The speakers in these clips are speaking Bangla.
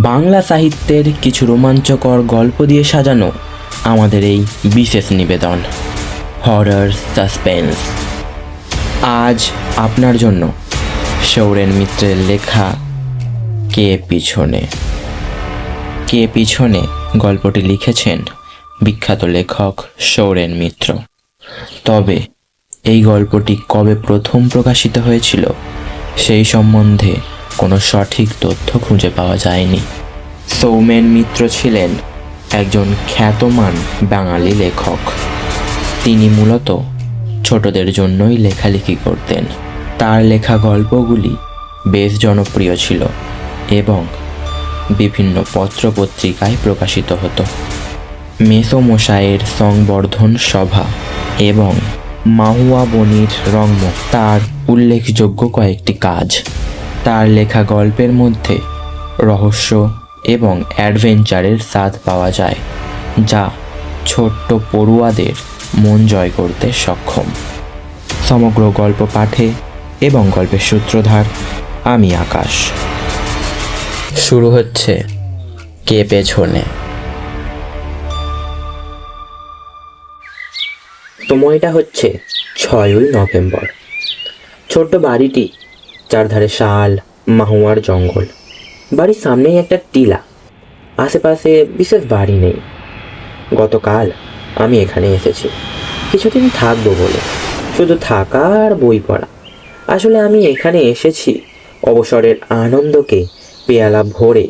বাংলা সাহিত্যের কিছু রোমাঞ্চকর গল্প দিয়ে সাজানো আমাদের এই বিশেষ নিবেদন হরর সাসপেন্স। আজ আপনার জন্য সৌরেন মিত্রের লেখা কে পিছনে গল্পটি লিখেছেন বিখ্যাত লেখক সৌরেন মিত্র। তবে এই গল্পটি কবে প্রথম প্রকাশিত হয়েছিল সেই সম্বন্ধে কোনো সঠিক তথ্য খুঁজে পাওয়া যায়নি। সৌমেন মিত্র ছিলেন একজন খ্যাতমান বাঙালি লেখক। তিনি মূলত ছোটদের জন্যই লেখালেখি করতেন। তার লেখা গল্পগুলি বেশ জনপ্রিয় ছিল এবং বিভিন্ন পত্রপত্রিকায় প্রকাশিত হতো। মেসোমশাইয়ের সংবর্ধন সভা এবং মাহুয়া বনির রংমুখ তার উল্লেখযোগ্য কয়েকটি কাজ। তার লেখা গল্পের মধ্যে রহস্য এবং অ্যাডভেঞ্চারের স্বাদ পাওয়া যায়, যা ছোট্ট পড়ুয়াদের মন জয় করতে সক্ষম। সমগ্র গল্প পাঠে এবং গল্পের সূত্রধার আমি আকাশ। শুরু হচ্ছে কে পেছনে। সময়টা হচ্ছে 6ই নভেম্বর। ছোট্ট বাড়িটি, চারধারে শাল, মাহুয়ার জঙ্গল। বাড়ির সামনেই একটা টিলা, আশেপাশে বিশেষ বাড়ি নেই। গতকাল আমি এখানে এসেছি কিছুদিন থাকবো বলে, শুধু থাকা আর বই পড়া। আসলে আমি এখানে এসেছি অবসরের আনন্দকে পেয়ালা ভরে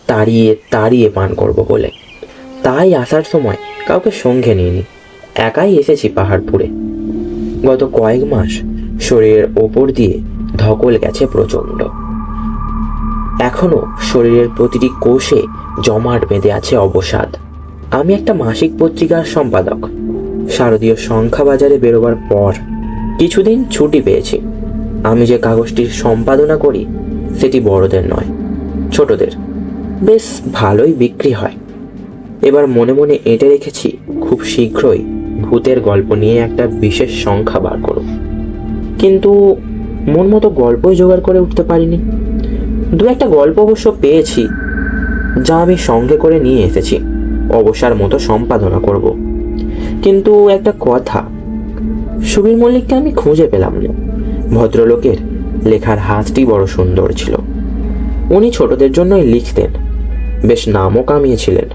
তাড়িয়ে তাড়িয়ে পান করব বলে। তাই আসার সময় কাউকে সঙ্গে নিইনি, একাই এসেছি পাহাড়পুরে। গত কয়েক মাস শরীরের ওপর দিয়ে ধকল গেছে প্রচণ্ড। এখনো শরীরের প্রতিটি কোষে জমাট বেঁধে আছে অবসাদ। আমি একটা মাসিক পত্রিকার সম্পাদক। শারদীয় সংখ্যা বাজারে বেরোবার পর কিছুদিন ছুটি পেয়েছি। আমি যে কাগজটির সম্পাদনা করি সেটি বড়দের নয়, ছোটদের। বেশ ভালোই বিক্রি হয়। এবার মনে মনে এঁটে রেখেছি খুব শীঘ্রই ভূতের গল্প নিয়ে একটা বিশেষ সংখ্যা বার করব। কিন্তু মন মতো গল্পই জোগাড় করে উঠতে পারিনি। দু একটা গল্প অবশ্য পেয়েছি, যা আমি সঙ্গে করে নিয়ে এসেছি অবসর মতো সম্পাদনা করব। কিন্তু একটা কথা, সুবীর মল্লিককে আমি খুঁজে পেলাম না। ভদ্রলোকের লেখার হাতটি বড় সুন্দর ছিল। উনি ছোটদের জন্যই লিখতেন, বেশ নামও কামিয়েছিলেন।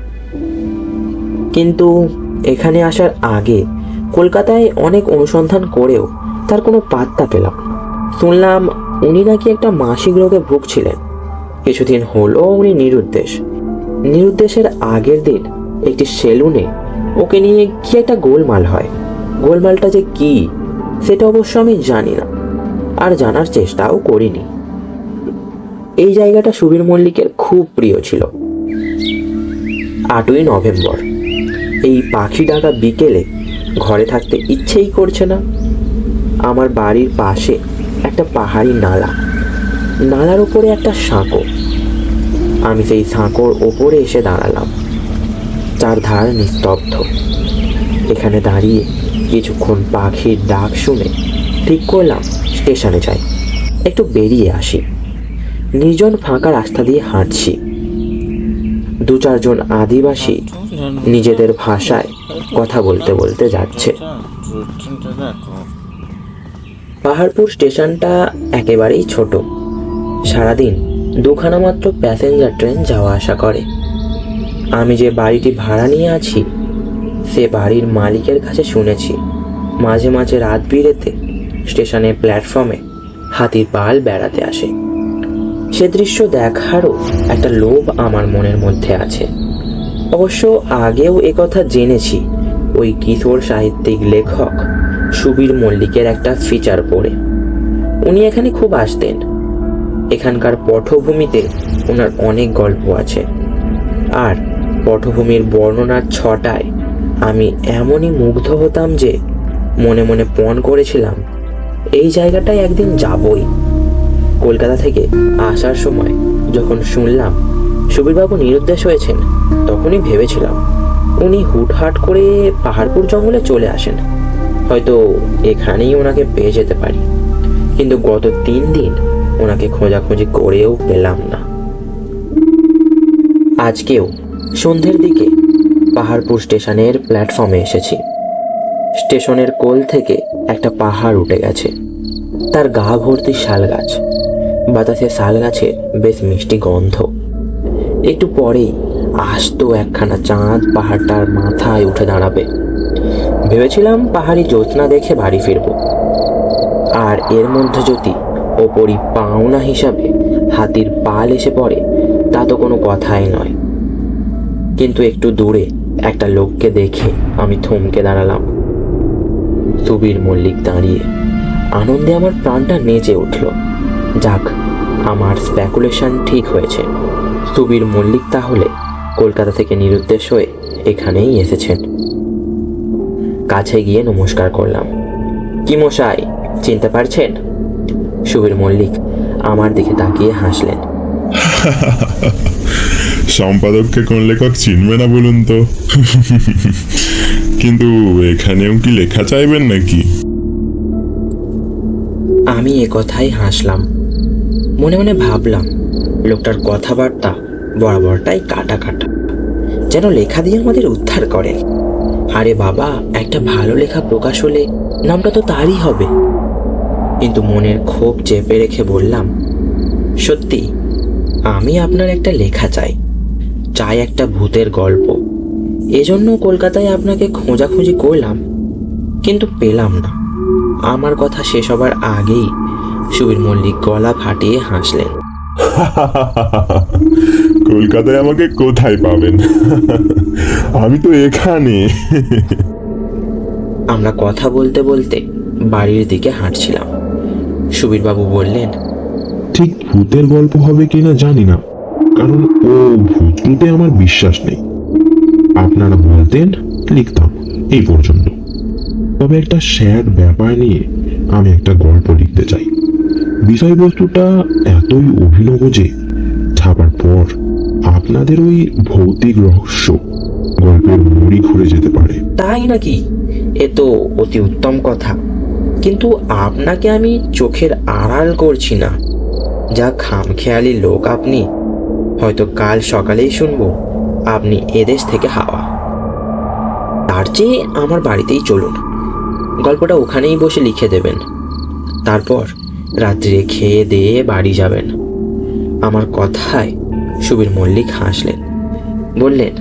কিন্তু এখানে আসার আগে কলকাতায় অনেক অনুসন্ধান করেও তার কোনো পাত্তা পেলাম না। শুনলাম উনি নাকি একটা মাসিক রোগে ভুগছিলেন। কিছুদিন হলো উনি নিরুদ্দেশের আগের দিন একটি সেলুনে ওকে নিয়ে কি একটা গোলমাল হয়। গোলমালটা যে কি সেটা অবশ্য আমি জানি না, আর জানার চেষ্টাও করিনি। এই জায়গাটা সুবীর মল্লিকের খুব প্রিয় ছিল। 8ই নভেম্বর এই পাখি ডাকা বিকেলে ঘরে থাকতে ইচ্ছেই করছে না। আমার বাড়ির পাশে একটা পাহাড়ি নালার উপরে একটা সাঁকো। আমি সেই সাঁকোর ওপরে এসে দাঁড়ালাম। চারধার নিস্তব্ধ। এখানে দাঁড়িয়ে কিছুক্ষণ পাখির ডাক শুনে ঠিক করলাম স্টেশনে যাই, একটু বেরিয়ে আসি। নির্জন ফাঁকা রাস্তা দিয়ে হাঁটছি। 2-4 জন আদিবাসী নিজেদের ভাষায় কথা বলতে বলতে যাচ্ছে। পাহাড়পুর স্টেশনটা একেবারেই ছোট। সারাদিন 2খানা মাত্র প্যাসেঞ্জার ট্রেন যাওয়া আসা করে। আমি যে বাড়িটি ভাড়া নিয়ে আছি সে বাড়ির মালিকের কাছে শুনেছি মাঝে মাঝে রাত বিরেতে স্টেশনের প্ল্যাটফর্মে হাতির পাল বেড়াতে আসে। সে দৃশ্য দেখারও একটা লোভ আমার মনের মধ্যে আছে। অবশ্য আগেও একথা জেনেছি ওই কিশোর সাহিত্যিক লেখক সুবীর মল্লিকের একটা ফিচার পড়ে। উনি এখানে খুব আসতেন। এখানকার পটভূমিতে ওনার অনেক গল্প আছে। আর পটভূমির বর্ণনার ছটায় আমি এমনই মুগ্ধ হতাম যে মনে মনে পণ করেছিলাম এই জায়গাটায় একদিন যাবই। কলকাতা থেকে আসার সময় যখন শুনলাম সুবীরবাবু নিরুদ্দেশ হয়েছেন, তখনই ভেবেছিলাম উনি হুটহাট করে পাহাড়পুর জঙ্গলে চলে আসেন, হয়তো এখানেই ওনাকে পেয়ে যেতে পারি। কিন্তু গত 3 দিন ওনাকে খোঁজাখুঁজি করেও পেলাম না। আজকেও সন্ধ্যের দিকে পাহাড়পুর স্টেশনের প্ল্যাটফর্মে এসেছি। স্টেশনের কোল থেকে একটা পাহাড় উঠে গেছে, তার গা ভর্তি শাল গাছ, বাতাসে শাল গাছের বেশ মিষ্টি গন্ধ। একটু পরেই আস্ত একখানা চাঁদ পাহাড়টার মাথায় উঠে দাঁড়াবে। ভেবেছিলাম পাহাড়ি জ্যোৎস্না দেখে বাড়ি ফিরব, আর এর মধ্যে যদি ওপরই পাওনা হিসাবে হাতির পাল এসে পড়ে তা তো কোনো কথাই নয়। কিন্তু একটু দূরে একটা লোককে দেখে আমি থমকে দাঁড়ালাম। সুবীর মল্লিক দাঁড়িয়ে। আনন্দে আমার প্রাণটা নেচে উঠল। যাক, আমার স্পেকুলেশন ঠিক হয়েছে। সুবীর মল্লিক তাহলে কলকাতা থেকে নিরুদ্দেশ হয়ে এখানেই এসেছেন। কাছে গিয়ে নমস্কার করলাম। কি মশাই, চিনতে পারছেন? সুবীর মল্লিক আমার দিকে তাকিয়ে হাসলেন। সম্পাদককে কোন লেখক চিনবে না বলুন তো? কিন্তু এখানেও কি লেখা চাইবেন নাকি? আমি কথাই হাসলাম। মনে মনে ভাবলাম, লোকটার কথাবার্তা বরাবরটাই কাটা কাটা, যেন লেখা দিয়ে আমাদের উদ্ধার করেন। আরে বাবা, একটা ভালো লেখা প্রকাশ হলে নামটা তো তারই হবে। কিন্তু মনের ক্ষোভ চেপে রেখে বললাম, সত্যি আমি আপনার একটা লেখা চাই, চাই একটা ভূতের গল্প। এজন্য কলকাতায় আপনাকে খোঁজাখুঁজি করলাম, কিন্তু পেলাম না। আমার কথা শেষ হবার আগেই সুবীর মল্লিক গলা ফাটিয়ে হাসলেন। কলকাতায় আমাকে কোথায় পাবেন? আমি তো এখানে। আমরা কথা বলতে বলতে বাড়ির দিকে হাঁটছিলাম। সুবীরবাবু বললেন, ঠিক ভূতের গল্প হবে কিনা জানি না, কারণ ও ভূতে আমার বিশ্বাস নেই। আপনারা বলতেন, লিখতাম, এই পর্যন্ত। তবে একটা স্যাড ব্যাপার নিয়ে আমি একটা গল্প লিখতে চাই। বিষয়বস্তুটা এতই অভিনব যে ছাপার পর আপনাদের ওই ভৌতিক রহস্য গল্পের মুড়ি ঘুরে যেতে পারে। তাই নাকি? এ তো অতি উত্তম কথা। কিন্তু আপনাকে আমি চোখের আড়াল করছি না। যা খামখেয়ালি লোক আপনি! হয়তো কাল সকালেই শুনবো আপনি এদেশ থেকে হাওয়া। তার চেয়ে আমার বাড়িতেই চলুন, গল্পটা ওখানেই বসে লিখে দেবেন। তারপর রাত্রে খেয়ে দিয়ে বাড়ি যাবেন। আমার কথায় সুবীর মল্লিক হাসলেন, বললেন,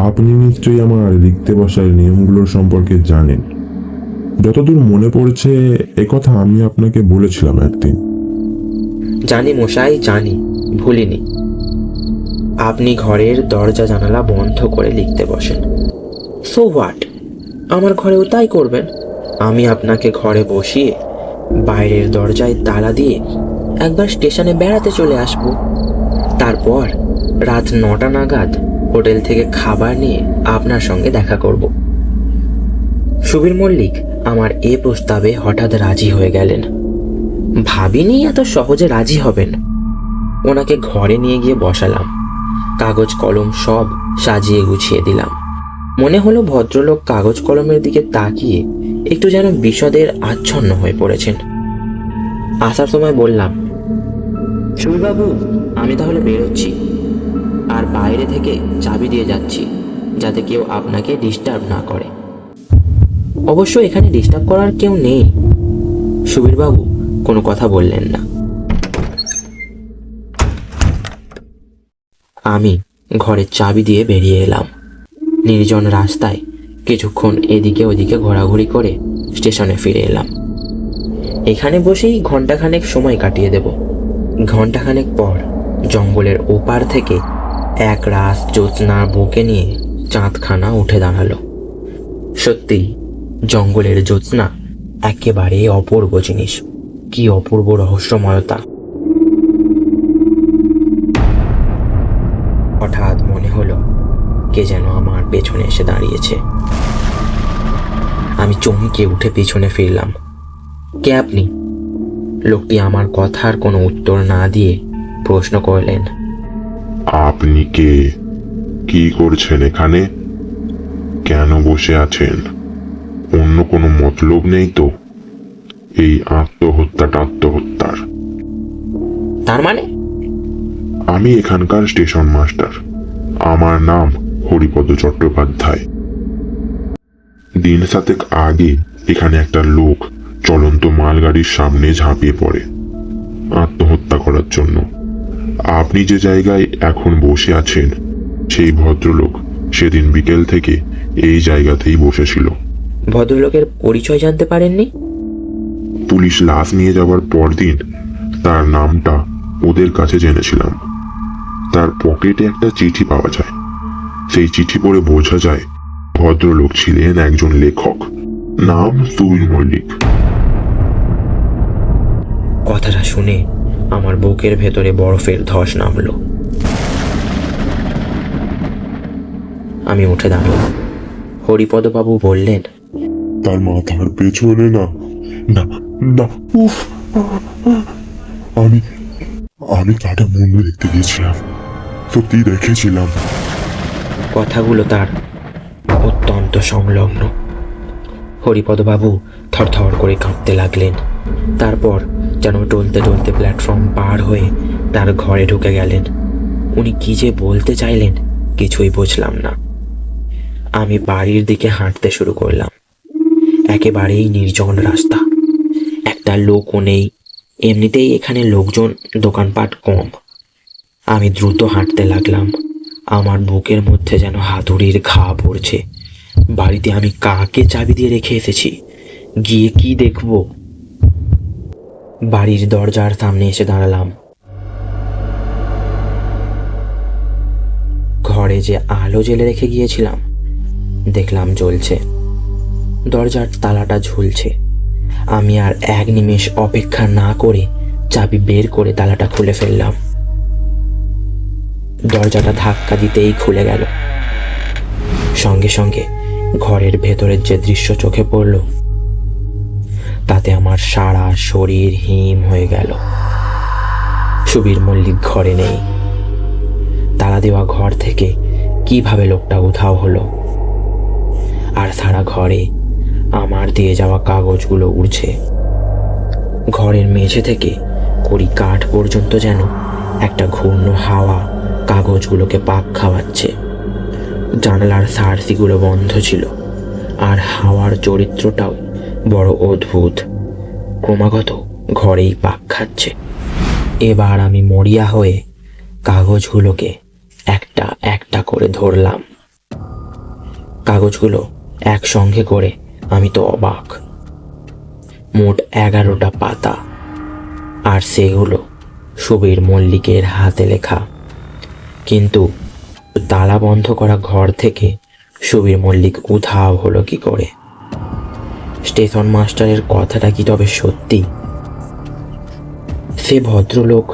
আপনি নিশ্চয়ই আমার লিখতে বসার নিয়মগুলোর সম্পর্কে জানেন। যতদূর মনে পড়ছে একথা আমি আপনাকে বলেছিলাম একদিন। জানি মশাই, জানি, ভুলিনি। আপনি ঘরের দরজা জানালা বন্ধ করে লিখতে বসেন। সো হোয়াট, আমার ঘরেও তাই করবেন। আমি আপনাকে ঘরে বসিয়ে বাইরের দরজায় তালা দিয়ে একবার স্টেশনে বেড়াতে চলে আসব। তারপর রাত 9টা নাগাদ হোটেল থেকে খাবার নিয়ে আপনার সঙ্গে দেখা করব। সুবীর মল্লিক আমার এ প্রস্তাবে হঠাৎ রাজি হয়ে গেলেন। ভাবিনি এত সহজে রাজি হবেন। ওনাকে ঘরে নিয়ে গিয়ে বসালাম, কাগজ কলম সব সাজিয়ে গুছিয়ে দিলাম। মনে হলো ভদ্রলোক কাগজ কলমের দিকে তাকিয়ে একটু যেন বিষদের আচ্ছন্ন হয়ে পড়েছেন। আসার সময় বললাম, সুবীরবাবু, আমি তাহলে বেরোচ্ছি, আর বাইরে থেকে চাবি দিয়ে যাচ্ছি, যাতে কেউ আপনাকে ডিস্টার্ব না করে। অবশ্য এখানে ডিস্টার্ব করার কেউ নেই। সুবীরবাবু কোনো কথা বললেন না। আমি ঘরের চাবি দিয়ে বেরিয়ে এলাম। নির্জন রাস্তায় কিছুক্ষণ এদিকে ওদিকে ঘোরাঘুরি করে স্টেশনে ফিরে এলাম। এখানে বসেই ঘন্টাখানেক সময় কাটিয়ে দেব। ঘন্টাখানেক পর জঙ্গলের ওপার থেকে এক রাস জ্যোৎস্না বুকে নিয়ে চাঁদখানা উঠে দাঁড়ালো। সত্যি জঙ্গলের জ্যোৎস্না একেবারে অপূর্ব জিনিস। কি অপূর্ব রহস্যময়তা! হঠাৎ মনে হলো কে যেন আমার পেছনে এসে দাঁড়িয়েছে। আমি চমকে উঠে পিছনে ফিরলাম। কে আপনি? লোকটি আমার কথার কোনো উত্তর না দিয়ে প্রশ্ন করলেন, আপনি কে? কি করছেন এখানে? কেন বসে আছেন? অন্য কোনো মতলব নেই তো এই আত্মহত্যার? তার মানে? আমি এখানকার স্টেশন মাস্টার। আমার নাম হরিপদ চট্টোপাধ্যায়। দিন 7 আগে এখানে একটা লোক চলন্ত মালগাড়ির সামনে ঝাঁপিয়ে পড়ে আত্মহত্যা করার জন্য। আপনি যে জায়গায় এখন বসে আছেন, সেই ভদ্রলোক সেদিন বিকেল থেকে এই জায়গাতেই বসেছিল। ভদ্রলোকের পরিচয় জানতে পারেননি? পুলিশ লাশ নিয়ে যাওয়ার পরদিন তার নামটা ওদের কাছে জেনেছিলাম। তার পকেটে একটা চিঠি পাওয়া যায়। সেই চিঠি পড়ে বোঝা যায় ভদ্রলোক ছিলেন একজন লেখক, নাম সুবীর মল্লিক। কথাটা শুনে আমার বুকের ভেতরে বরফের ধস নামলো। আমি উঠে দাঁড়ালাম। হরিপদবাবু বললেন, তার মাথার পেছনে না না না উফ আমি আমি তাকে বন্ধু দেখতে গিয়েছিলাম, সত্যি দেখেছিলাম। কথাগুলো তার অত্যন্ত সংলগ্ন। হরিপদবাবু থরথর করে কাঁপতে লাগলেন। তারপর যেন টলতে টলতে প্ল্যাটফর্ম পার হয়ে তার ঘরে ঢুকে গেলেন। উনি কি যে বলতে চাইলেন কিছুই বুঝলাম না। আমি বাড়ির দিকে হাঁটতে শুরু করলাম। একেবারেই নির্জন রাস্তা, একটা লোকও নেই। এমনিতেই এখানে লোকজন, দোকানপাট কম। আমি দ্রুত হাঁটতে লাগলাম। আমার বুকের মধ্যে যেন হাতুড়ির ঘা পড়ছে। বাড়িতে আমি কাকে চাবি দিয়ে রেখে এসেছি? গিয়ে কি দেখব? বাড়ির দরজার সামনে এসে দাঁড়ালাম। ঘরে যে আলো জ্বেলে রেখে গিয়েছিলাম দেখলাম জ্বলছে। দরজার তালাটা ঝুলছে। আমি আর এক নিমেষ অপেক্ষা না করে চাবি বের করে তালাটা খুলে ফেললাম। দরজাটা ধাক্কা দিতেই খুলে গেল। সঙ্গে সঙ্গে ঘরের ভেতরের যে দৃশ্য চোখে পড়ল তাতে আমার সারা শরীর হিম হয়ে গেল। সুবীর মল্লিক ঘরে নেই। তালা দেওয়া ঘর থেকে কিভাবে লোকটা উধাও হলো? আর সারা ঘরে আমার দিয়ে যাওয়া কাগজগুলো উড়ছে। ঘরের মেঝে থেকে কড়ি কাঠ পর্যন্ত যেন একটা ঘূর্ণ হাওয়া কাগজগুলোকে পাক খাওয়াচ্ছে। জানালার সারসিগুলো বন্ধ ছিল, আর হাওয়ার চরিত্রটাও বড় অদ্ভুত। ক্রমাগত ঘরেই পাক খাচ্ছে। এবার আমি মরিয়া হয়ে কাগজগুলোকে একটা একটা করে ধরলাম। কাগজগুলো একসঙ্গে করে আমি তো অবাক। মোট 11টা পাতা, আর সেগুলো সুবীর মল্লিকের হাতে লেখা। কিন্তু তালা বন্ধ করা ঘর থেকে সুবীর মল্লিক উধাও হলো কি করে? স্টেশন মাস্টারের কথাটা কি তবে সত্যি? সে ভদ্রলোক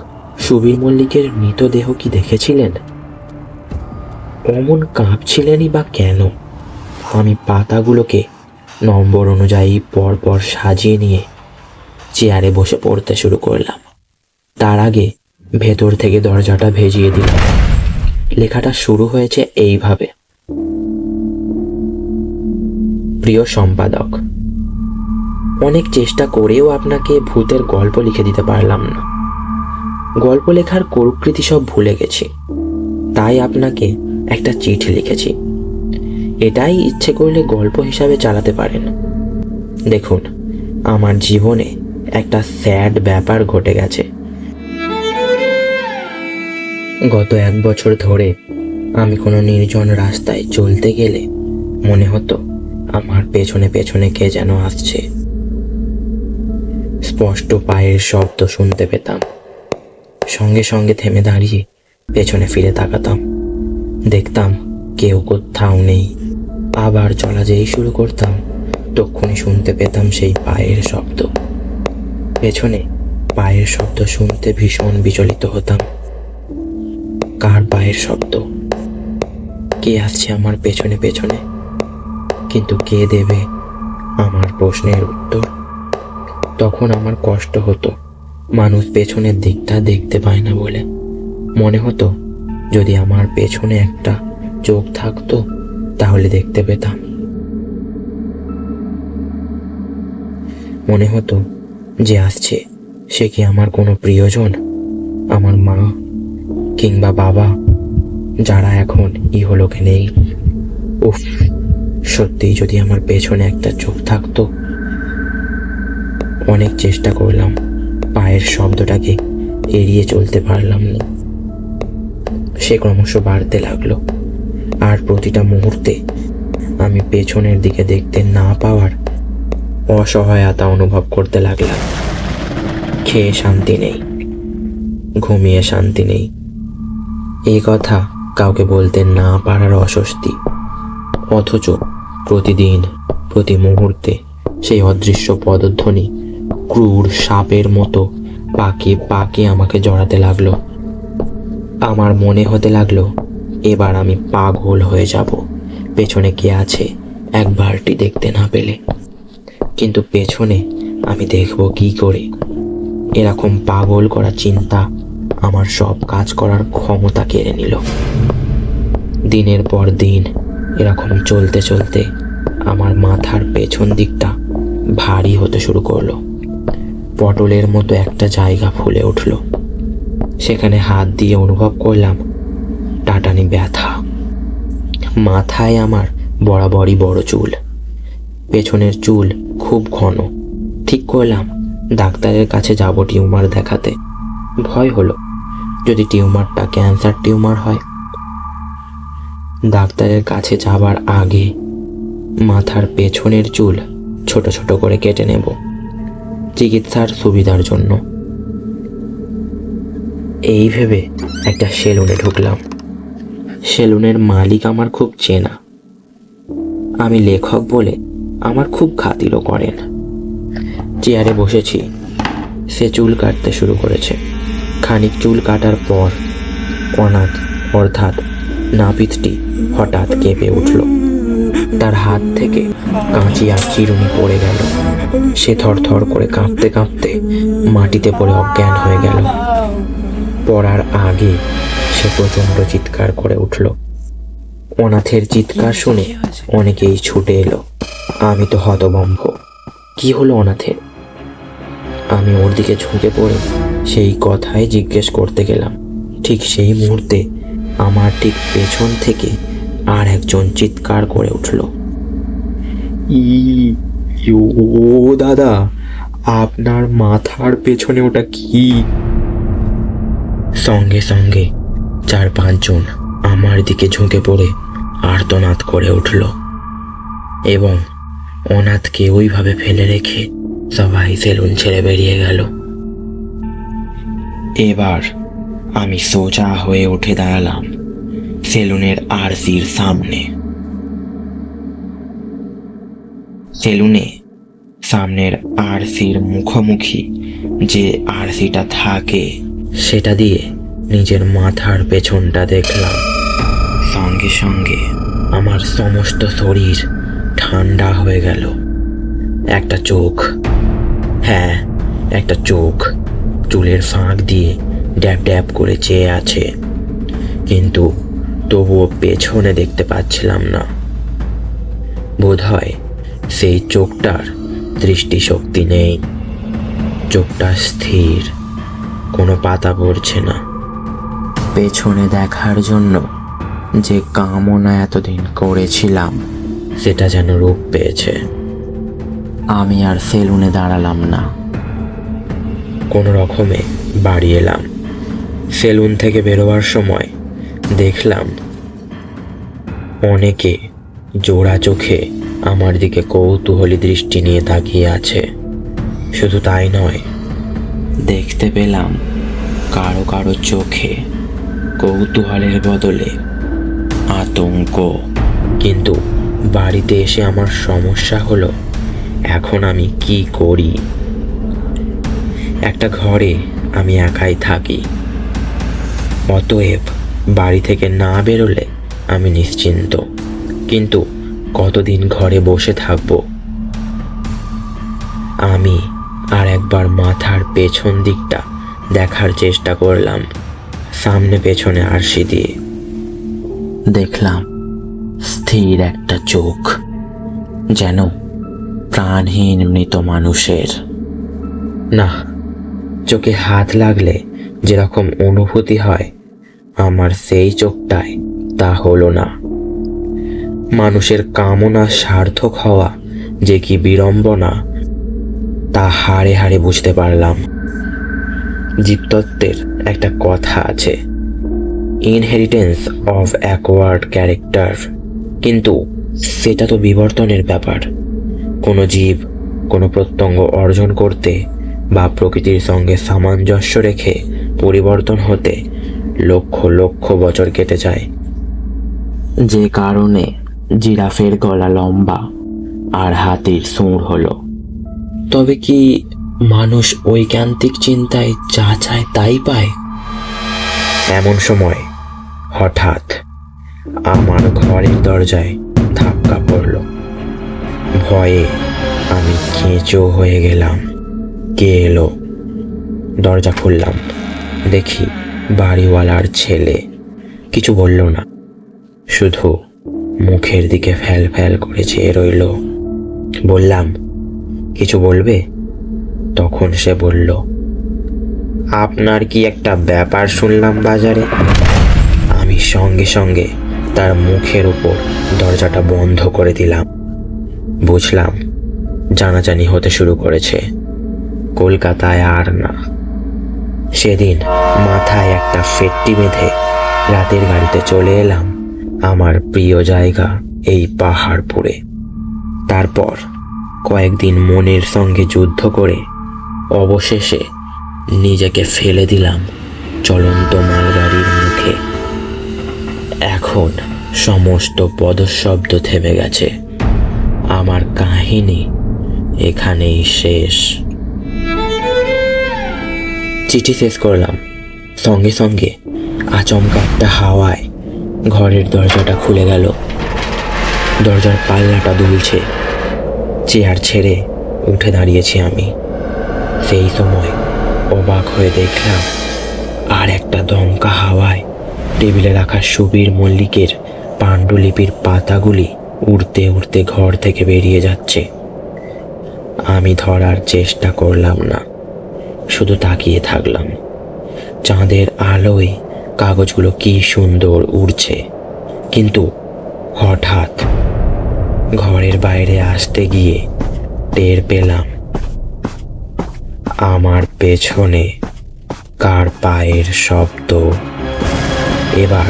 সুবীর মল্লিকের মৃতদেহ কি দেখেছিলেন? অমন কাঁপছিলেনই বা কেন? আমি পাতাগুলোকে নম্বর অনুযায়ী পরপর সাজিয়ে নিয়ে চেয়ারে বসে পড়তে শুরু করলাম। তার আগে ভেতর থেকে দরজাটা ভেজিয়ে দিলাম। লেখাটা শুরু হয়েছে এইভাবে: প্রিয় সম্পাদক, অনেক চেষ্টা করেও আপনাকে ভূতের গল্প লিখে দিতে পারলাম না। গল্প লেখার প্রকৃতি সব ভুলে গেছি, তাই আপনাকে একটা চিঠি লিখেছি। এটাই ইচ্ছে করলে গল্প হিসাবে চালাতে পারেন। দেখুন, আমার জীবনে একটা স্যাড ব্যাপার ঘটে গেছে। গত 1 বছর ধরে আমি কোনো নির্জন রাস্তায় চলতে গেলে মনে হতো আমার পেছনে পেছনে কে যেন আসছে। স্পষ্ট পায়ের শব্দ শুনতে পেতাম। সঙ্গে সঙ্গে থেমে দাঁড়িয়ে পেছনে ফিরে তাকাতাম। দেখতাম কেউ কোথাও নেই। আবার চলা যেই শুরু করতাম তক্ষুনি শুনতে পেতাম সেই পায়ের শব্দ। পেছনে পায়ের শব্দ শুনতে ভীষণ বিচলিত হতাম। কার পায়ের শব্দ? কে আসছে আমার পেছনে পেছনে? কিন্তু কে দেবে আমার প্রশ্নের উত্তর? তখন আমার কষ্ট হতো মানুষ পেছনের দিকটা দেখতে পায় না বলে। মনে হতো যদি আমার পেছনে একটা চোখ থাকতো তাহলে দেখতে পেতাম। মনে হতো যে আসছে সে কি আমার কোনো প্রিয়জন, আমার মা, কিংবা বাবা, যারা এখন ইহলোকে নেই। উফ, সত্যিই যদি আমার পেছনে একটা চোখ থাকতো। অনেক চেষ্টা করলাম, পায়ের শব্দটাকে এড়িয়ে চলতে পারলাম না। সে ক্রমশ বাড়তে লাগলো, আর প্রতিটা মুহূর্তে আমি পেছনের দিকে দেখতে না পাওয়ার অসহায়তা অনুভব করতে লাগলাম। খেয়ে শান্তি নেই, ঘুমিয়ে শান্তি নেই, এই কথা কাউকে বলতে না পারার অস্বস্তি। অথচ প্রতিদিন, প্রতি মুহূর্তে সেই অদৃশ্য পদধ্বনি ক্রূর সাপের মতো পাকে পাকে আমাকে জড়াতে লাগলো। আমার মনে হতে লাগলো এবার আমি পাগল হয়ে যাব পেছনে কে আছে একবারটি দেখতে না পেলে। কিন্তু পেছনে আমি দেখব কি করে? এরকম পাগল করা চিন্তা আমার সব কাজ করার ক্ষমতা কেড়ে নিল। দিনের পর দিন এরকম চলতে চলতে আমার মাথার পেছন দিকটা ভারী হতে শুরু করলো। পটলের মতো একটা জায়গা ফুলে উঠল। সেখানে হাত দিয়ে অনুভব করলাম টাটানি ব্যথা। মাথায় আমার বরাবরই বড় চুল, পেছনের চুল খুব ঘন। ঠিক করলাম ডাক্তারের কাছে যাব টিউমার দেখাতে। ভয় হলো যদি টিউমারটা ক্যান্সার টিউমার হয়। ডাক্তারের কাছে যাবার আগে মাথার পেছনের চুল ছোট ছোট করে কেটে নেব, চিকিৎসার সুবিধার জন্য। এই ভেবে একটা সেলুনে ঢুকলাম। সেলুনের মালিক আমার খুব চেনা। আমি লেখক বলে আমার খুব খাতিরও করেন। চেয়ারে বসেছি, সে চুল কাটতে শুরু করেছে। খানিক চুল কাটার পর অনাথ অর্থাৎ নাপিতটি হঠাৎ কেঁপে উঠল। তার হাত থেকে কাঁচি আর চিরুনি পড়ে গেল। সে থরথর করে কাঁপতে কাঁপতে মাটিতে পড়ে অজ্ঞান হয়ে গেল। পড়ার আগে সে প্রচণ্ড চিৎকার করে উঠল। অনাথের চিৎকার শুনে অনেকেই ছুটে এলো। আমি তো হতভম্ব। কি হলো অনাথের? আমি ওর দিকে ঝুঁকে পড়ে সেই কথাই জিজ্ঞেস করতে গেলাম। ঠিক সেই মুহূর্তে আমার ঠিক পেছন থেকে আর একজন চিৎকার করে উঠল, ও দাদা, আপনার মাথার পেছনে ওটা কি? সঙ্গে সঙ্গে 4-5 জন আমার দিকে ঝুঁকে পড়ে আর্তনাদ করে উঠল এবং অনাথকে ওইভাবে ফেলে রেখে সবাই সেলুন ছেড়ে বেরিয়ে গেল। এবার আমি সোজা হয়ে উঠে দাঁড়ালাম সেলুনের আরসির সামনে। সেলুনে সামনের আরসির মুখোমুখি যে আরসিটা থাকে সেটা দিয়ে নিজের মাথার পেছনটা দেখলাম। সঙ্গে সঙ্গে আমার সমস্ত শরীর ঠান্ডা হয়ে গেল। একটা চোখ, হ্যাঁ একটা চোখ চুলের ফাঁক দিয়ে ড্যাব ড্যাব করে চেয়ে আছে, কিন্তু তবুও পেছনে দেখতে পাচ্ছিলাম না। বোধহয় সেই চোখটার দৃষ্টিশক্তি নেই। চোখটা স্থির, কোনো পাতা পড়ছে না। পেছনে দেখার জন্য যে কামনা এতদিন করেছিলাম সেটা যেন রূপ পেয়েছে। আমি আর সেলুনে দাঁড়ালাম না, কোনো রকমে বাড়ি এলাম। সেলুন থেকে বেরোবার সময় দেখলাম অনেকে জোড়া চোখে আমার দিকে কৌতূহলী দৃষ্টি নিয়ে তাকিয়ে আছে। শুধু তাই নয়, দেখতে পেলাম কারো কারো চোখে কৌতূহলের বদলে আতঙ্ক। কিন্তু বাড়িতে এসে আমার সমস্যা হলো এখন আমি কি করি? একটা ঘরে আমি একাই থাকি, অতএব বাড়ি থেকে না বেরোলে আমি নিশ্চিন্ত। কিন্তু কতদিন ঘরে বসে থাকব? আমি আর একবার মাথার পেছন দিকটা দেখার চেষ্টা করলাম সামনে পেছনে আরশি দিয়ে। দেখলাম স্থির একটা চোখ, যেন প্রাণহীন মৃত মানুষের। না, চোখে হাত লাগলে যেরকম অনুভূতি হয় আমার সেই চোখটায় তা হলো না। মানুষের কামনা সার্থক হওয়া যে কি বিড়ম্বনা তা হাড়ে হাড়ে বুঝতে পারলাম। জীবতত্ত্বের একটা কথা আছে, ইনহেরিটেন্স অফ অ্যাকোয়ার্ড ক্যারেক্টার, কিন্তু সেটা তো বিবর্তনের ব্যাপার। কোনো জীব কোনো প্রত্যঙ্গ অর্জন করতে বা প্রকৃতির সঙ্গে সামঞ্জস্য রেখে পরিবর্তন হতে লক্ষ লক্ষ বছর কেটে যায়, যে কারণে জিরাফের গলা লম্বা আর হাতির সুঁড় হলো। তবে কি মানুষ ঐকান্তিক চিন্তায় যা চায় তাই পায়? এমন সময় হঠাৎ আমার ঘরের দরজায় ধাক্কা পড়ল। ভয়ে আমি কেঁচো হয়ে গেলাম। কে এলো? দরজা খুললাম, দেখি বাড়িওয়ালার ছেলে। কিছু বলল না, শুধু মুখের দিকে ফ্যাল ফ্যাল করে চেয়ে রইল। বললাম, কিছু বলবে? তখন সে বলল, আপনার কি একটা ব্যাপার শুনলাম বাজারে। আমি সঙ্গে সঙ্গে তার মুখের উপর দরজাটা বন্ধ করে দিলাম। বুঝলাম জানাজানি হতে শুরু করেছে। কলকাতায় আর না। সেদিন মাথায় একটা ফেট্টি বেঁধে রাতের গাড়িতে চলে এলাম আমার প্রিয় জায়গা এই পাহাড়পুরে। তারপর কয়েকদিন মনের সঙ্গে যুদ্ধ করে অবশেষে নিজেকে ফেলে দিলাম চলন্ত মালগাড়ির মুখে। এখন সমস্ত পদশব্দ থেমে গেছে। আমার কাহিনী এখানেই শেষ। চিঠি শেষ করলাম, সঙ্গে সঙ্গে আচমকা একটা হাওয়ায় ঘরের দরজাটা খুলে গেল। দরজার পাল্লাটা দুলছে। চেয়ার ছেড়ে উঠে দাঁড়িয়েছি আমি। সেই সময় অবাক হয়ে দেখলাম আর একটা দমকা হাওয়ায় টেবিলে রাখা সুবীর মল্লিকের পাণ্ডুলিপির পাতাগুলি উড়তে উড়তে ঘর থেকে বেরিয়ে যাচ্ছে। আমি ধরার চেষ্টা করলাম না, শুধু তাকিয়ে থাকলাম। চাঁদের আলোয় কাগজগুলো কি সুন্দর উড়ছে। কিন্তু হঠাৎ ঘরের বাইরে আসতে গিয়ে টের পেলাম আমার পেছনে কার পায়ের শব্দ। এবার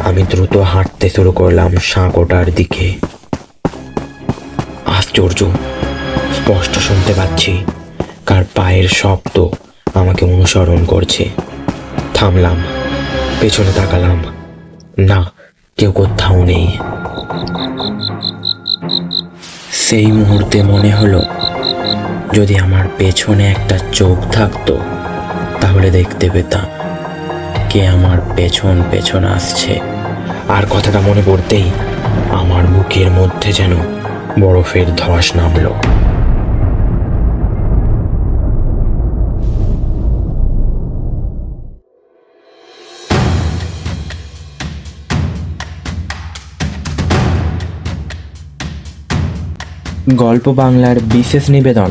আমি দ্রুত হাঁটতে শুরু করলাম সাঁকোটার দিকে। আশ্চর্য, স্পষ্ট শুনতে পাচ্ছি কার পায়ের শব্দ আমাকে অনুসরণ করছে। থামলাম, পেছনে তাকালাম, না, কেউ কোথাও নেই। সেই মুহূর্তে মনে হলো যদি আমার পেছনে একটা চোখ থাকতো তাহলে দেখতে পেতাম কে আমার পেছন পেছন আসছে। আর কথাটা মনে পড়তেই আমার বুকের মধ্যে যেন বরফের ধস নামলো। গল্প বাংলার বিশেষ নিবেদন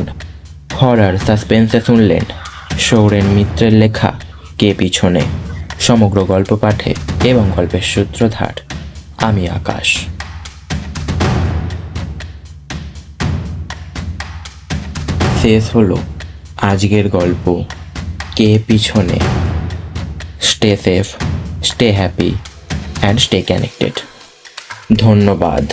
হরর সাসপেন্সে শুনলেন সৌরেন মিত্রের লেখা কে পিছনে। সমগ্র গল্প পাঠে এবং গল্পের সূত্রধার আমি আকাশ। শেষ হলো আজকের গল্প কে পিছনে। Stay safe, stay happy and stay connected. ধন্যবাদ।